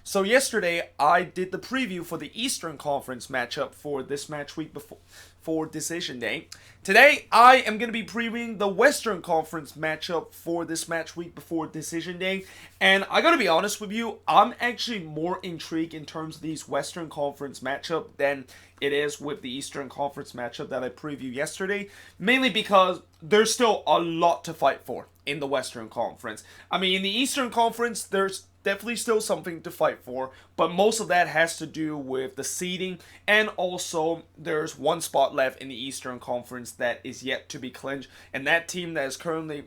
So yesterday I did the preview for the Eastern Conference matchup for this match week before Decision Day. Today I am going to be previewing the Western Conference matchup for this match week before Decision Day. And I gotta be honest with you, I'm actually more intrigued in terms of these Western Conference matchup than it is with the Eastern Conference matchup that I previewed yesterday. Mainly because there's still a lot to fight for in the Western Conference. I mean, in the Eastern Conference, there's definitely still something to fight for, but most of that has to do with the seeding, and also there's one spot left in the Eastern Conference that is yet to be clinched, and that team that is currently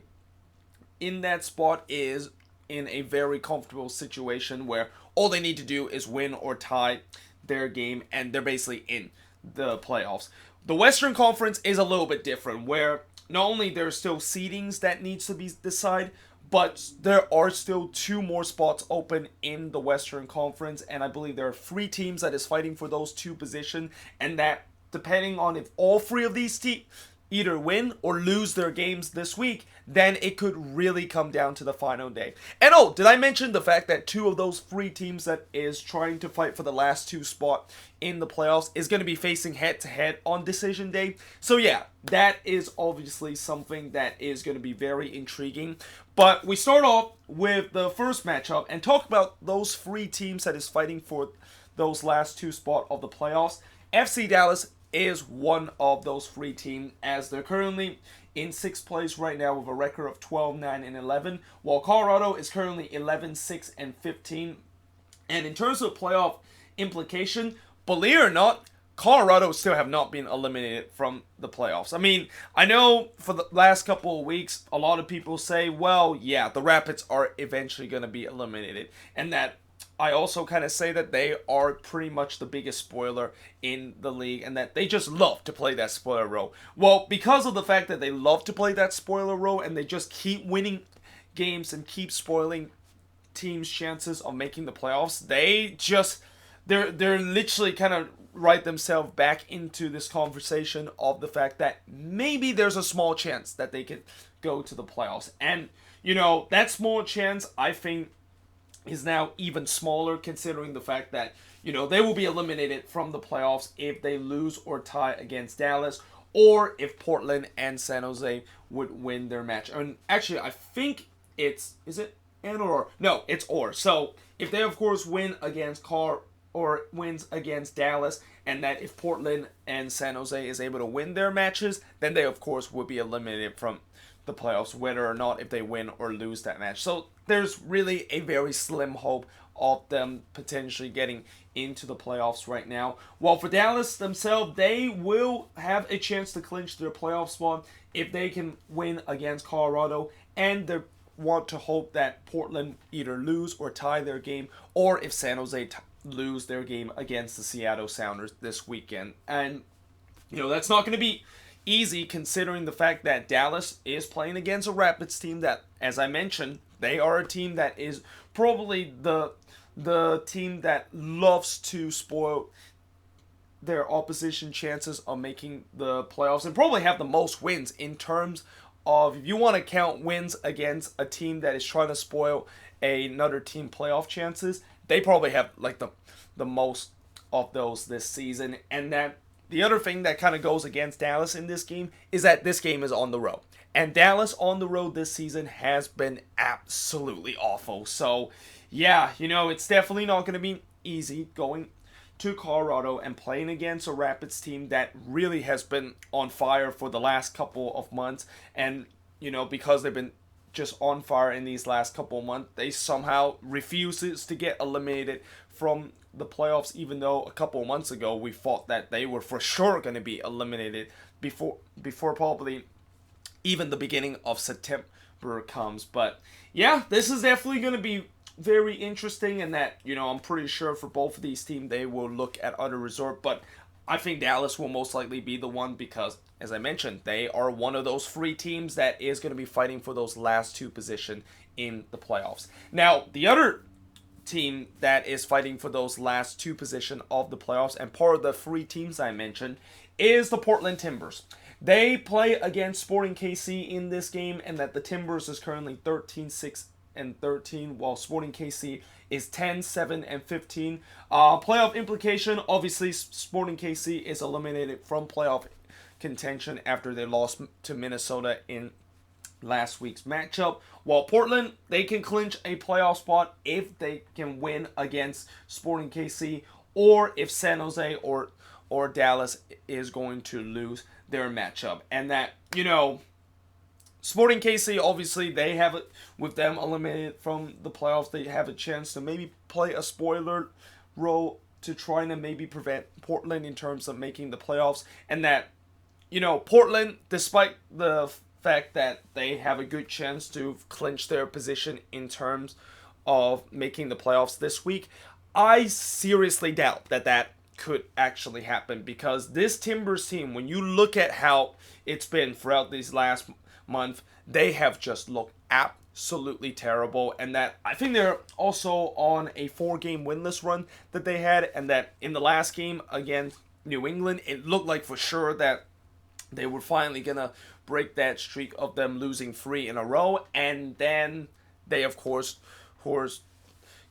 in that spot is in a very comfortable situation where all they need to do is win or tie their game, and they're basically in the playoffs. The Western Conference is a little bit different, where not only there's still seedings that needs to be decided, but there are still two more spots open in the Western Conference, and I believe there are three teams that is fighting for those two positions, and that depending on if all three of these teams either win or lose their games this week, then it could really come down to the final day. And oh, did I mention the fact that two of those three teams that is trying to fight for the last two spot in the playoffs is going to be facing head-to-head on Decision Day? So yeah, that is obviously something that is going to be very intriguing. But we start off with the first matchup and talk about those three teams that is fighting for those last two spot of the playoffs. FC Dallas is one of those three teams, as they're currently in 6th place right now with a record of 12-9-11, while Colorado is currently 11-6-15. And in terms of playoff implication, believe it or not, Colorado still have not been eliminated from the playoffs. I mean, I know for the last couple of weeks, a lot of people say, well, yeah, the Rapids are eventually going to be eliminated, and that I also kind of say that they are pretty much the biggest spoiler in the league, and that they just love to play that spoiler role. Well, because of the fact that they love to play that spoiler role, and they just keep winning games and keep spoiling teams' chances of making the playoffs, they're literally kind of write themselves back into this conversation of the fact that maybe there's a small chance that they could go to the playoffs. And, that small chance, I think, is now even smaller, considering the fact that, they will be eliminated from the playoffs if they lose or tie against Dallas, or if Portland and San Jose would win their match. And actually, I think is it and or? No, it's or. So if they, of course, win against or wins against Dallas, and that if Portland and San Jose is able to win their matches, then they, of course, would be eliminated from the playoffs, whether or not if they win or lose that match. So there's really a very slim hope of them potentially getting into the playoffs right now. While for Dallas themselves, they will have a chance to clinch their playoff spot if they can win against Colorado, and they want to hope that Portland either lose or tie their game, or if San Jose lose their game against the Seattle Sounders this weekend. And, that's not going to be easy, considering the fact that Dallas is playing against a Rapids team that, as I mentioned, they are a team that is probably the team that loves to spoil their opposition chances of making the playoffs, and probably have the most wins in terms of, if you want to count wins against a team that is trying to spoil another team playoff chances, they probably have like the most of those this season. And that the other thing that kind of goes against Dallas in this game is that this game is on the road. And Dallas on the road this season has been absolutely awful. So, yeah, it's definitely not going to be easy going to Colorado and playing against a Rapids team that really has been on fire for the last couple of months. And, because they've been just on fire in these last couple of months, they somehow refuses to get eliminated from the playoffs, even though a couple of months ago we thought that they were for sure going to be eliminated before probably even the beginning of September comes. But yeah, this is definitely going to be very interesting, and that, I'm pretty sure for both of these teams they will look at other resort, but I think Dallas will most likely be the one because, as I mentioned, they are one of those three teams that is going to be fighting for those last two positions in the playoffs. Now, the other team that is fighting for those last two positions of the playoffs, and part of the three teams I mentioned, is the Portland Timbers. They play against Sporting KC in this game, and that the Timbers is currently 13-6 and 13, while Sporting KC is 10, 7, and 15. Playoff implication, obviously Sporting KC is eliminated from playoff contention after they lost to Minnesota in last week's matchup. While Portland, they can clinch a playoff spot if they can win against Sporting KC, or if San Jose or Dallas is going to lose their matchup. And that, Sporting KC, obviously, they have it with them eliminated from the playoffs. They have a chance to maybe play a spoiler role to try to maybe prevent Portland in terms of making the playoffs. And that, Portland, despite the fact that they have a good chance to clinch their position in terms of making the playoffs this week, I seriously doubt that could actually happen, because this Timbers team, when you look at how it's been throughout these last month, they have just looked absolutely terrible. And that I think they're also on a 4-game winless run that they had, and that in the last game against New England, it looked like for sure that they were finally gonna break that streak of them losing 3 in a row. And then they of course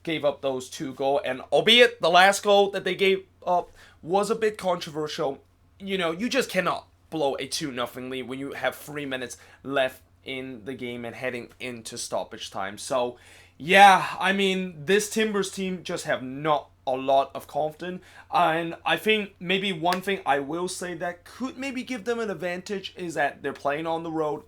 gave up those 2 goals, and albeit the last goal that they gave up was a bit controversial, you just cannot blow a 2-0 lead when you have 3 minutes left in the game and heading into stoppage time. So, yeah, I mean, this Timbers team just have not a lot of confidence. And I think maybe one thing I will say that could maybe give them an advantage is that they're playing on the road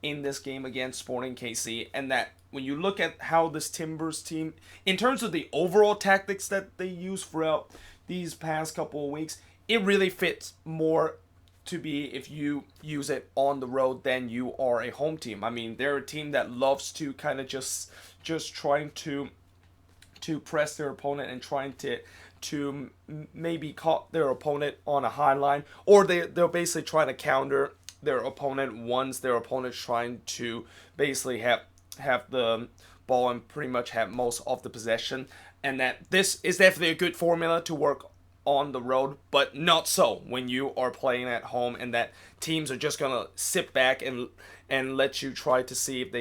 in this game against Sporting KC, and that when you look at how this Timbers team, in terms of the overall tactics that they use throughout these past couple of weeks, it really fits more to be if you use it on the road than you are a home team. I mean, they're a team that loves to kind of just trying to press their opponent and trying to maybe caught their opponent on a high line, or they'll basically try to counter their opponent once their opponent's trying to basically have the ball and pretty much have most of the possession. And that this is definitely a good formula to work on the road, but not so when you are playing at home, and that teams are just gonna sit back and let you try to see if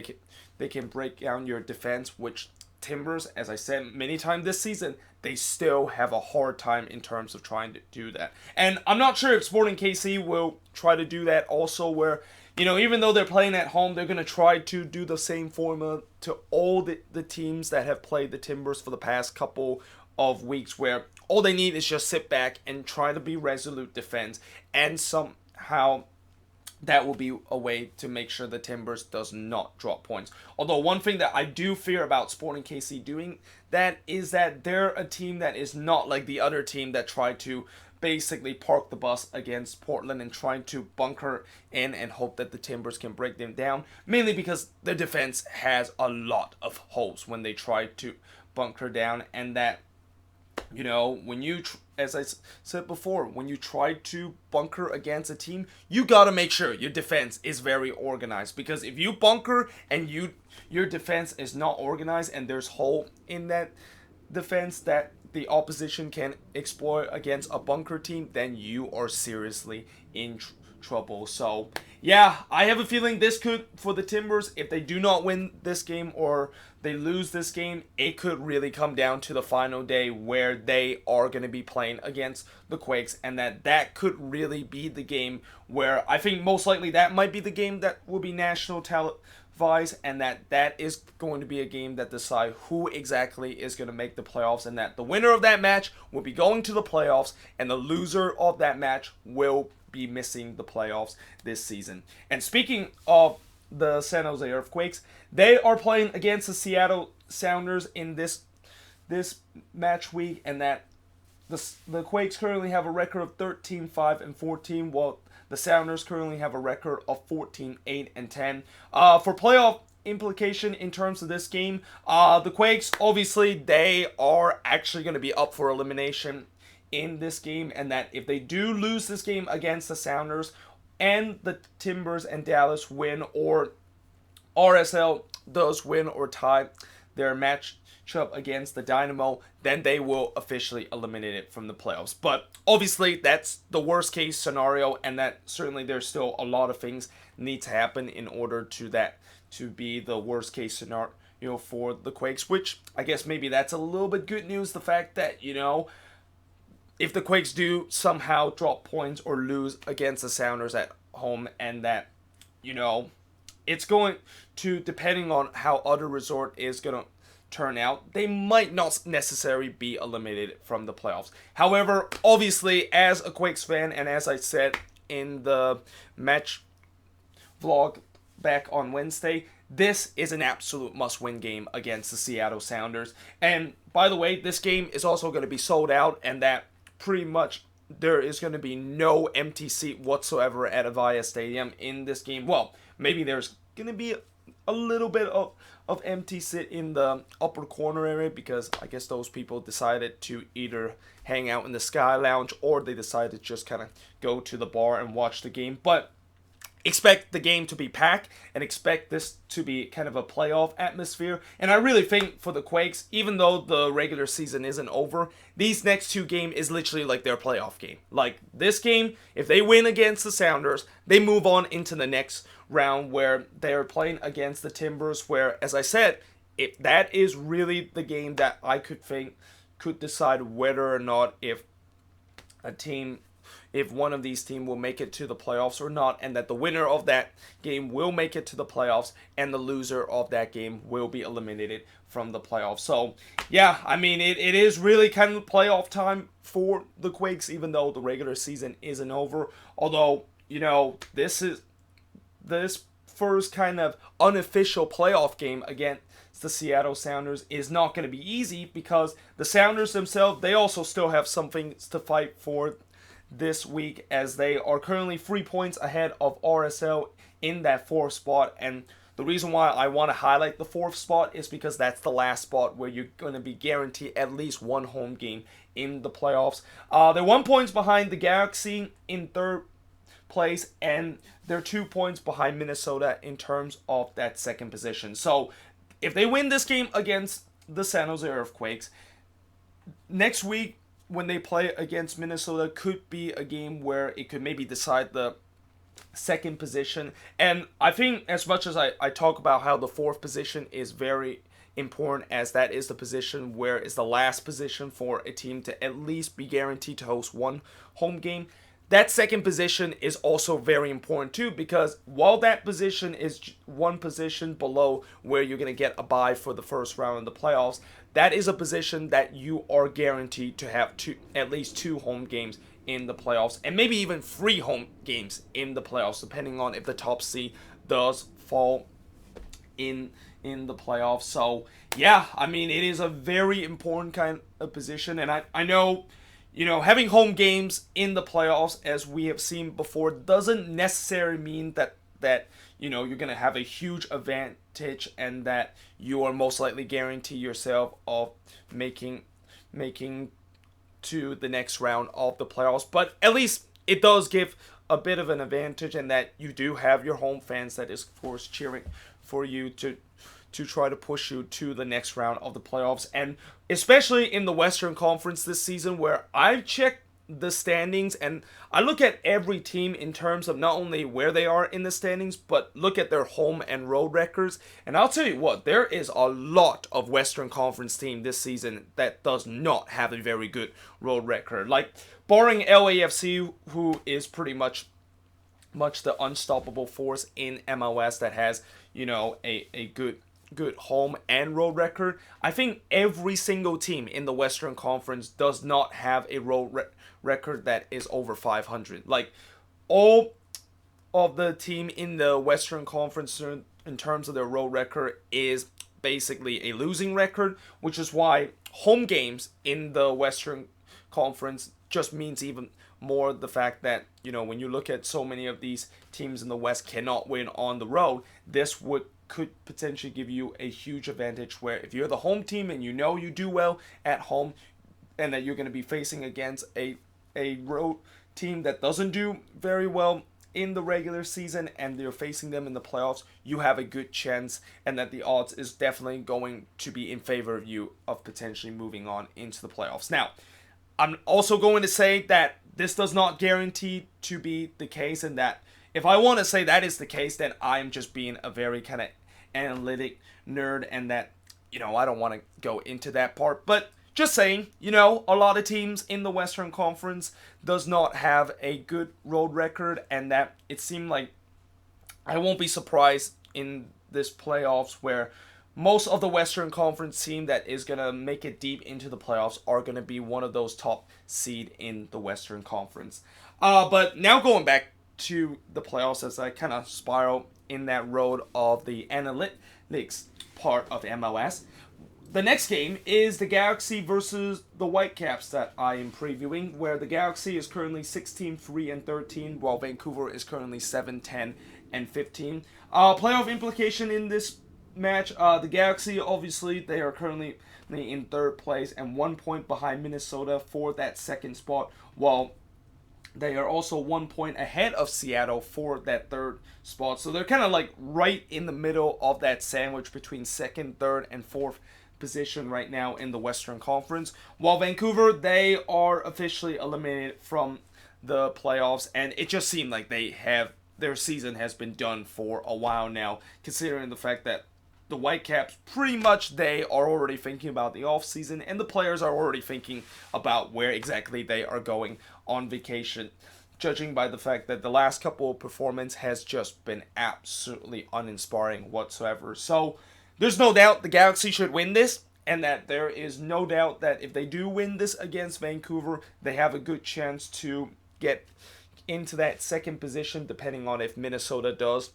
they can break down your defense, which Timbers, as I said many times this season, they still have a hard time in terms of trying to do that. And I'm not sure if Sporting KC will try to do that also, where even though they're playing at home, they're going to try to do the same formula to all the teams that have played the Timbers for the past couple of weeks, where all they need is just sit back and try to be resolute defense, and somehow that will be a way to make sure the Timbers does not drop points. Although one thing that I do fear about Sporting KC doing that is that they're a team that is not like the other team that tried to basically park the bus against Portland and trying to bunker in and hope that the Timbers can break them down, mainly because their defense has a lot of holes when they try to bunker down. And that, when you, as I said before, when you try to bunker against a team, you got to make sure your defense is very organized, because if you bunker and your defense is not organized and there's hole in that defense that the opposition can exploit against a bunker team, then you are seriously in trouble. So, yeah, I have a feeling this could, for the Timbers, if they do not win this game or they lose this game, it could really come down to the final day where they are going to be playing against the Quakes, and that could really be the game where I think most likely that might be the game that will be national televised, and that is going to be a game that decide who exactly is going to make the playoffs, and that the winner of that match will be going to the playoffs, and the loser of that match will be missing the playoffs this season. And speaking of the San Jose Earthquakes, they are playing against the Seattle Sounders in this match week, and that the Quakes currently have a record of 13-5-14, while the Sounders currently have a record of 14-8-10. For playoff implication in terms of this game, the Quakes, obviously, they are actually going to be up for elimination in this game, and that if they do lose this game against the Sounders and the Timbers and Dallas win, or RSL does win or tie their matchup against the Dynamo, then they will officially eliminate it from the playoffs. But obviously that's the worst case scenario, and that certainly there's still a lot of things need to happen in order to be the worst case for the Quakes, which I guess maybe that's a little bit good news. The fact that, if the Quakes do somehow drop points or lose against the Sounders at home, and that, it's going to, depending on how other resort is going to turn out, they might not necessarily be eliminated from the playoffs. However, obviously, as a Quakes fan, and as I said in the match vlog back on Wednesday, this is an absolute must-win game against the Seattle Sounders. And by the way, this game is also going to be sold out, and that pretty much there is going to be no empty seat whatsoever at Avaya Stadium in this game. Well, maybe there's going to be a little bit of empty seat in the upper corner area, because I guess those people decided to either hang out in the Sky Lounge or they decided to just kind of go to the bar and watch the game. But expect the game to be packed and expect this to be kind of a playoff atmosphere. And I really think for the Quakes, even though the regular season isn't over, these next two games is literally like their playoff game. Like this game, if they win against the Sounders, they move on into the next round where they're playing against the Timbers, where, as I said, that is really the game that I could think could decide whether or not if one of these teams will make it to the playoffs or not, and that the winner of that game will make it to the playoffs, and the loser of that game will be eliminated from the playoffs. So, yeah, I mean, it is really kind of playoff time for the Quakes, even though the regular season isn't over. Although, this first kind of unofficial playoff game against the Seattle Sounders is not going to be easy, because the Sounders themselves, they also still have something to fight for this week, as they are currently 3 points ahead of RSL in that 4th spot. And the reason why I want to highlight the 4th spot is because that's the last spot where you're going to be guaranteed at least one home game in the playoffs. They're 1 point behind the Galaxy in 3rd place, and they're 2 points behind Minnesota in terms of that 2nd position. So if they win this game against the San Jose Earthquakes, next week when they play against Minnesota could be a game where it could maybe decide the 2nd position. And I think, as much as I talk about how the 4th position is very important, as that is the position where is the last position for a team to at least be guaranteed to host one home game, that 2nd position is also very important too, because while that position is one position below where you're going to get a bye for the first round of the playoffs, that is a position that you are guaranteed to have at least 2 home games in the playoffs, and maybe even 3 home games in the playoffs, depending on if the top seed does fall in the playoffs. So yeah, I mean, it is a very important kind of position, and I know, having home games in the playoffs, as we have seen before, doesn't necessarily mean that you're going to have a huge advantage and that you are most likely guarantee yourself of making to the next round of the playoffs. But at least it does give a bit of an advantage, and that you do have your home fans that is, of course, cheering for you to try to push you to the next round of the playoffs. And especially in the Western Conference this season, where I've checked the standings and I look at every team in terms of not only where they are in the standings, but look at their home and road records. And I'll tell you what, there is a lot of Western Conference team this season that does not have a very good road record. Like, barring LAFC, who is pretty much the unstoppable force in MLS that has, a good home and road record, I think every single team in the Western Conference does not have a road record that is over 500. Like, all of the team in the Western Conference in terms of their road record is basically a losing record, which is why home games in the Western Conference just means even more the fact that, when you look at so many of these teams in the West cannot win on the road, this could potentially give you a huge advantage, where if you're the home team and you do well at home, and that you're going to be facing against a road team that doesn't do very well in the regular season and you're facing them in the playoffs, you have a good chance, and that the odds is definitely going to be in favor of you of potentially moving on into the playoffs. Now, I'm also going to say that this does not guarantee to be the case, and that if I want to say that is the case, then I'm just being a very kind of analytic nerd, and that, I don't want to go into that part, but just saying, a lot of teams in the Western Conference does not have a good road record, and that it seemed like I won't be surprised in this playoffs where most of the Western Conference team that is going to make it deep into the playoffs are going to be one of those top seed in the Western Conference. But now going back to the playoffs as I kind of spiral in that road of the analytics part of MLS. The next game is the Galaxy versus the Whitecaps that I am previewing, where the Galaxy is currently 16-3-13, while Vancouver is currently 7-10-15. Playoff implication in this match, the Galaxy, obviously, they are currently in third place and 1 point behind Minnesota for that second spot, while they are also 1 point ahead of Seattle for that third spot. So they're kind of like right in the middle of that sandwich between second, third, and fourth position right now in the Western Conference. While Vancouver, they are officially eliminated from the playoffs, and it just seemed like their season has been done for a while now, considering the fact that the Whitecaps, pretty much they are already thinking about the offseason, and the players are already thinking about where exactly they are going on vacation, judging by the fact that the last couple of performances has just been absolutely uninspiring whatsoever. So there's no doubt the Galaxy should win this, and that there is no doubt that if they do win this against Vancouver, they have a good chance to get into that second position, depending on if Minnesota does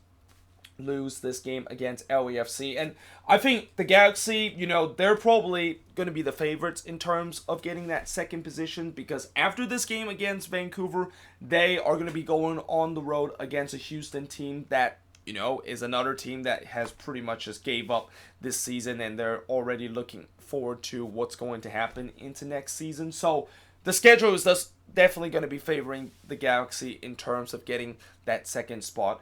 lose this game against LAFC. And I think the Galaxy, they're probably going to be the favorites in terms of getting that second position, because after this game against Vancouver, they are going to be going on the road against a Houston team that, is another team that has pretty much just gave up this season, and they're already looking forward to what's going to happen into next season. So the schedule is thus definitely going to be favoring the Galaxy in terms of getting that second spot.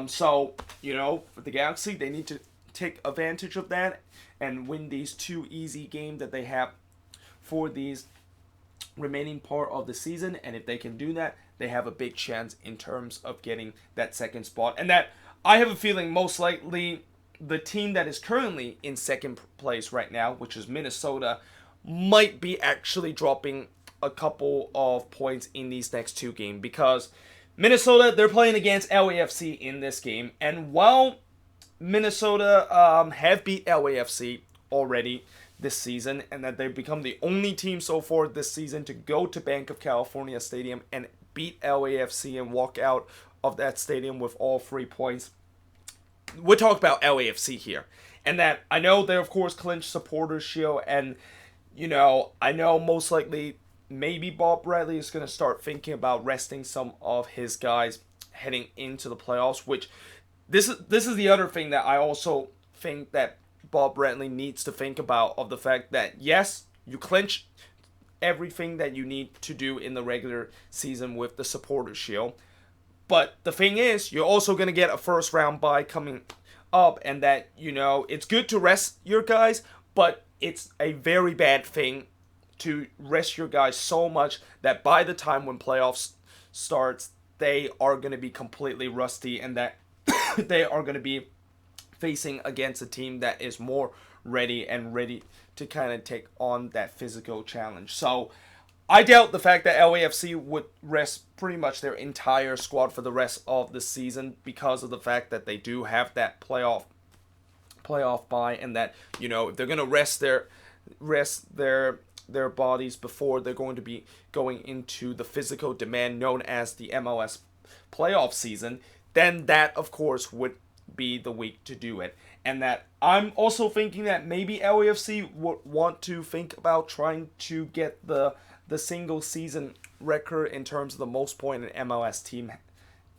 So, for the Galaxy, they need to take advantage of that and win these two easy games that they have for these remaining part of the season. And if they can do that, they have a big chance in terms of getting that second spot. And that, I have a feeling, most likely the team that is currently in second place right now, which is Minnesota, might be actually dropping a couple of points in these next two games, because Minnesota, they're playing against LAFC in this game, and while Minnesota have beat LAFC already this season, and that they've become the only team so far this season to go to Bank of California Stadium and beat LAFC and walk out of that stadium with all 3 points. We're talking about LAFC here, and that I know they of course clinched Supporters Shield, and I know most likely maybe Bob Bradley is going to start thinking about resting some of his guys heading into the playoffs, which this is the other thing that I also think that Bob Bradley needs to think about, of the fact that, yes, you clinch everything that you need to do in the regular season with the Supporters Shield, but the thing is, you're also going to get a first round bye coming up, and that, it's good to rest your guys, but it's a very bad thing to rest your guys so much that by the time when playoffs starts, they are going to be completely rusty, and that they are going to be facing against a team that is more ready to kind of take on that physical challenge. So I doubt the fact that LAFC would rest pretty much their entire squad for the rest of the season, because of the fact that they do have that playoff bye, and that, if they're going to rest their bodies before they're going to be going into the physical demand known as the MLS playoff season, then that of course would be the week to do it. And that I'm also thinking that maybe LAFC would want to think about trying to get the single season record in terms of the most point an MLS team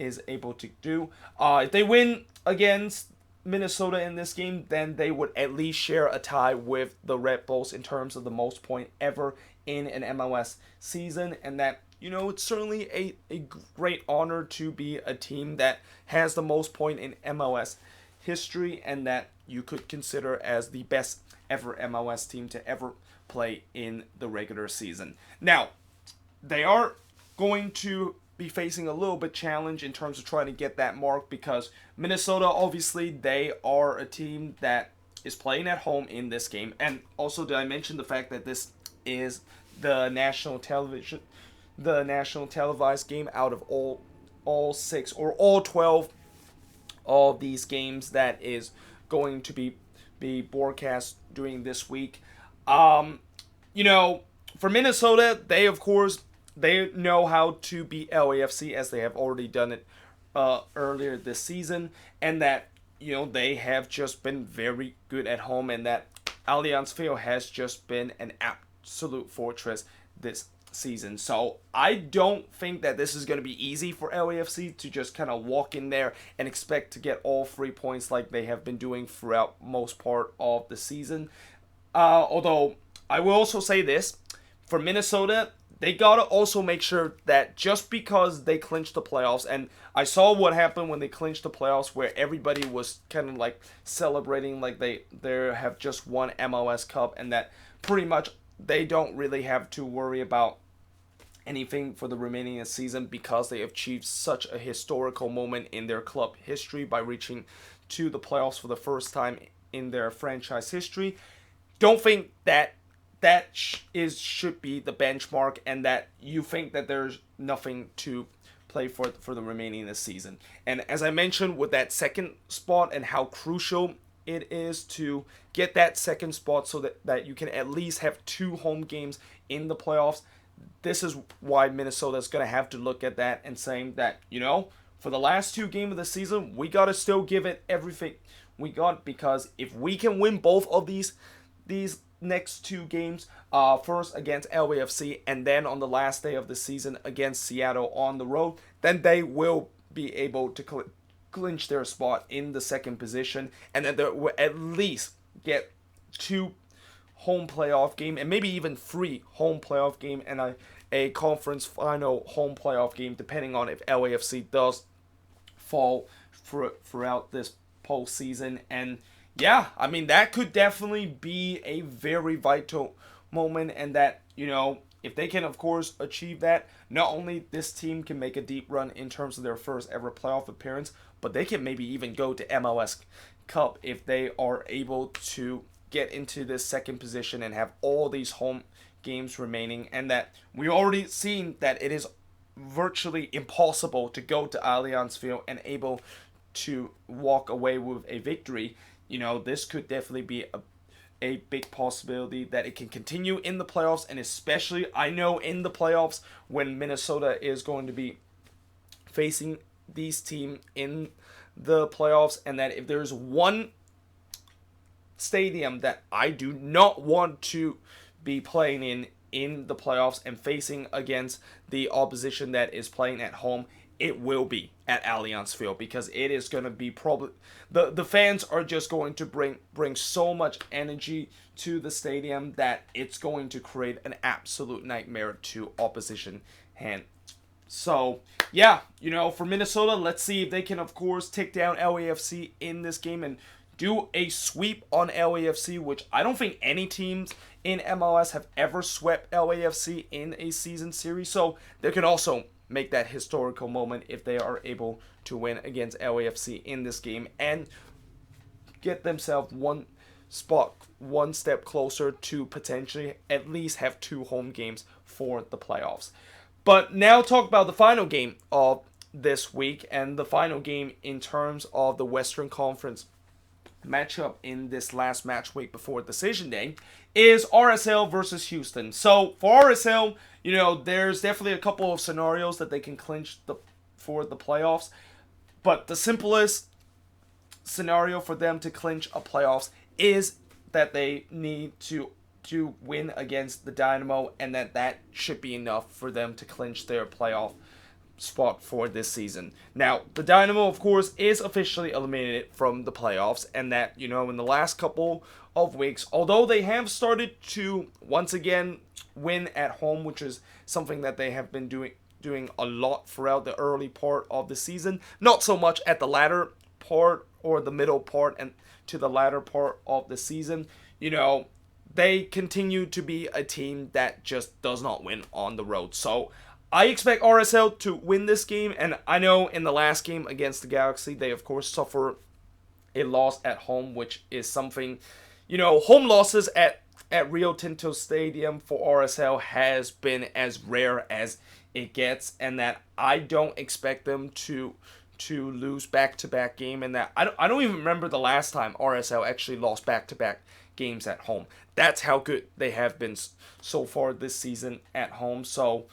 is able to do. If they win against Minnesota in this game, then they would at least share a tie with the Red Bulls in terms of the most point ever in an MLS season, and that, it's certainly a great honor to be a team that has the most point in MLS history, and that you could consider as the best ever MLS team to ever play in the regular season. Now, they are going to be facing a little bit challenge in terms of trying to get that mark, because Minnesota, obviously, they are a team that is playing at home in this game. And also, did I mention the fact that this is the national televised game out of all 6 or all 12 of these games that is going to be broadcast during this week. For Minnesota, they of course they know how to beat LAFC, as they have already done it earlier this season, and that they have just been very good at home, and that Allianz Field has just been an absolute fortress this season. So I don't think that this is going to be easy for LAFC to just kind of walk in there and expect to get all 3 points like they have been doing throughout most part of the season. Although I will also say this, for Minnesota, they got to also make sure that just because they clinched the playoffs, and I saw what happened when they clinched the playoffs, where everybody was kind of like celebrating like they have just won MLS Cup, and that pretty much they don't really have to worry about anything for the remaining of the season, because they have achieved such a historical moment in their club history by reaching to the playoffs for the first time in their franchise history. Don't think that should be the benchmark, and that you think that there's nothing to play for the remaining of the season. And as I mentioned with that second spot and how crucial it is to get that second spot so that you can at least have 2 home games in the playoffs, this is why Minnesota's going to have to look at that and saying that, for the last 2 games of the season, we got to still give it everything we got, because if we can win both of these next 2 games, first against LAFC and then on the last day of the season against Seattle on the road, then they will be able to clinch their spot in the second position, and then they will at least get 2 home playoff game, and maybe even 3 home playoff game, and a conference final home playoff game, depending on if LAFC does fall throughout this postseason. And yeah, I mean, that could definitely be a very vital moment, and that, if they can, of course, achieve that, not only this team can make a deep run in terms of their first ever playoff appearance, but they can maybe even go to MLS Cup if they are able to get into this second position and have all these home games remaining. And that we already seen that it is virtually impossible to go to Allianz Field and able to walk away with a victory. This could definitely be a big possibility that it can continue in the playoffs, and especially, I know, in the playoffs when Minnesota is going to be facing these teams in the playoffs, and that if there's one stadium that I do not want to be playing in the playoffs and facing against the opposition that is playing at home, it will be at Allianz Field, because it is going to be probably the fans are just going to bring so much energy to the stadium that it's going to create an absolute nightmare to opposition hand. So yeah, for Minnesota, let's see if they can, of course, take down LAFC in this game and do a sweep on LAFC, which I don't think any teams in MLS have ever swept LAFC in a season series. So they can also make that historical moment if they are able to win against LAFC in this game and get themselves one step closer to potentially at least have 2 home games for the playoffs. But now talk about the final game of this week, and the final game in terms of the Western Conference matchup in this last match week before decision day is RSL versus Houston. So for RSL, there's definitely a couple of scenarios that they can clinch for the playoffs, but the simplest scenario for them to clinch a playoffs is that they need to win against the Dynamo, and that should be enough for them to clinch their playoff spot for this season. Now, the Dynamo, of course, is officially eliminated from the playoffs, and that, in the last couple of weeks, although they have started to once again win at home, which is something that they have been doing a lot throughout the early part of the season, not so much at the latter part or the middle part and to the latter part of the season, they continue to be a team that just does not win on the road. So I expect RSL to win this game, and I know in the last game against the Galaxy, they of course suffer a loss at home, which is something, home losses at Rio Tinto Stadium for RSL has been as rare as it gets, and that I don't expect them to lose back-to-back game, and that I don't even remember the last time RSL actually lost back-to-back games at home. That's how good they have been so far this season at home. So,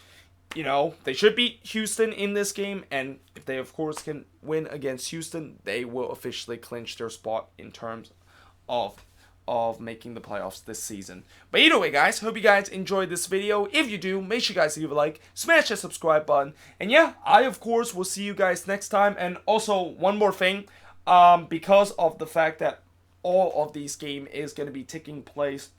they should beat Houston in this game, and if they of course can win against Houston, they will officially clinch their spot in terms of making the playoffs this season. But either way, guys, hope you guys enjoyed this video. If you do, make sure you guys leave a like, smash that subscribe button, and yeah, I of course will see you guys next time. And also one more thing, because of the fact that all of these games is going to be taking place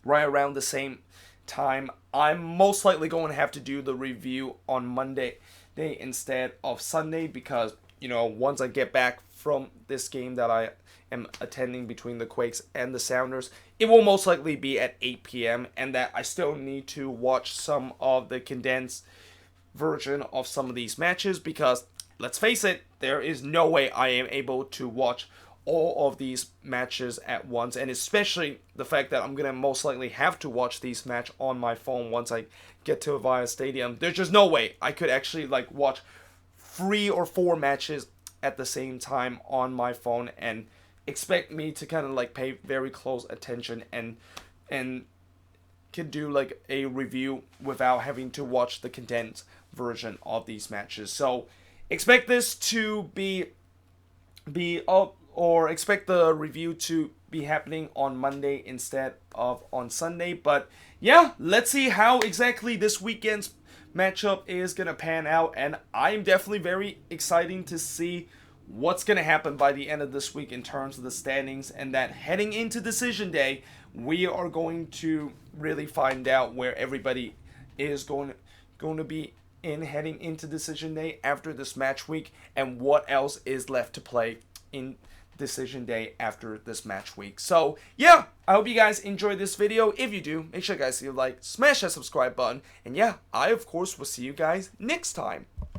right around the same time, I'm most likely going to have to do the review on Monday instead of Sunday, because once I get back from this game that I am attending between the Quakes and the Sounders, it will most likely be at 8 p.m. and that I still need to watch some of the condensed version of some of these matches, because let's face it, there is no way I am able to watch all of these matches at once, and especially the fact that I'm going to most likely have to watch these matches on my phone once I get to Avaya Stadium. There's just no way I could actually watch 3 or 4 matches at the same time on my phone and expect me to kind of pay very close attention and can do a review without having to watch the condensed version of these matches. So expect this to be up, or expect the review to be happening on Monday instead of on Sunday. But yeah, let's see how exactly this weekend's matchup is going to pan out, and I'm definitely very excited to see what's going to happen by the end of this week in terms of the standings, and that heading into decision day, we are going to really find out where everybody is going to be heading into decision day after this match week, and what else is left to play in decision day after this match week. So yeah, I hope you guys enjoyed this video. If you do, make sure you guys leave a like, smash that subscribe button, and yeah, I of course will see you guys next time.